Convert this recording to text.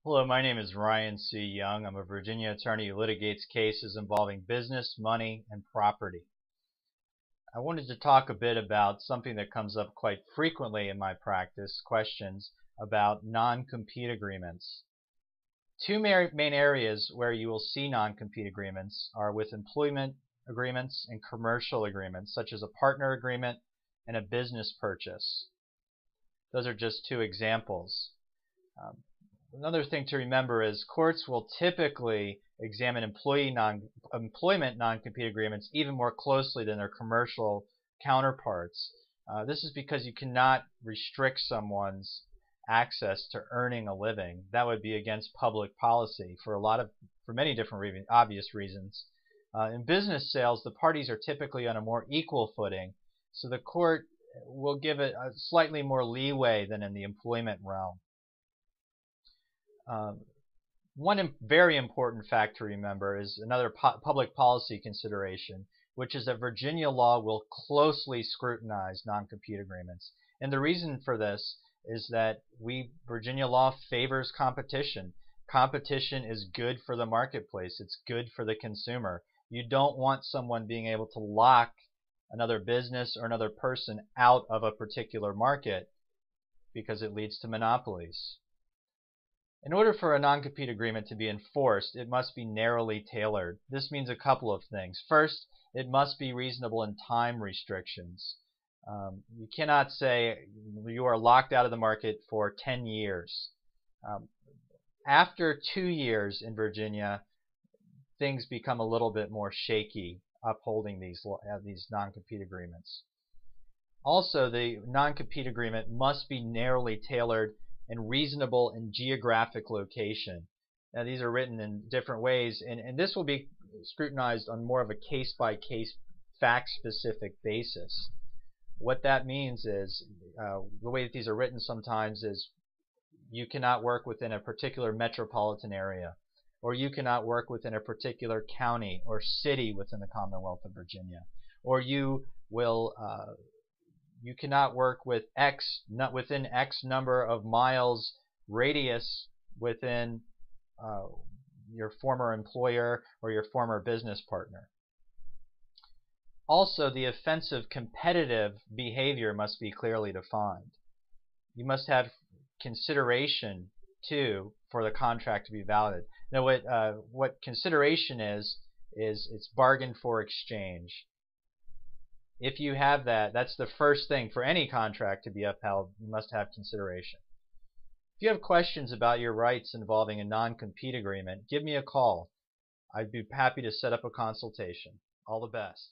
Hello, my name is Ryan C. Young. I'm a Virginia attorney who litigates cases involving business, money, and property. I wanted to talk a bit about something that comes up quite frequently in my practice, questions about non-compete agreements. Two main areas where you will see non-compete agreements are with employment agreements and commercial agreements, such as a partner agreement and a business purchase. Those are just two examples. Another thing to remember is courts will typically examine employment non-compete agreements even more closely than their commercial counterparts. This is because you cannot restrict someone's access to earning a living. That would be against public policy for many different obvious reasons. In business sales, the parties are typically on a more equal footing, so the court will give it a slightly more leeway than in the employment realm. One very important fact to remember is another public policy consideration, which is that Virginia law will closely scrutinize non-compete agreements. And the reason for this is that Virginia law favors competition. Competition is good for the marketplace. It's good for the consumer. You don't want someone being able to lock another business or another person out of a particular market because it leads to monopolies. In order for a non-compete agreement to be enforced, it must be narrowly tailored. This means a couple of things. First, it must be reasonable in time restrictions. You cannot say you are locked out of the market for 10 years. After 2 years in Virginia, things become a little bit more shaky upholding these non-compete agreements. Also, the non-compete agreement must be narrowly tailored and reasonable in geographic location. Now, these are written in different ways, and this will be scrutinized on more of a case-by-case, fact-specific basis. What that means is, the way that these are written sometimes is you cannot work within a particular metropolitan area, or you cannot work within a particular county or city within the Commonwealth of Virginia, or you cannot work with within X number of miles radius within your former employer or your former business partner. Also, the offensive competitive behavior must be clearly defined. You must have consideration too for the contract to be valid. Now, what consideration is it's bargain for exchange. If you have that, that's the first thing for any contract to be upheld. You must have consideration. If you have questions about your rights involving a non-compete agreement, give me a call. I'd be happy to set up a consultation. All the best.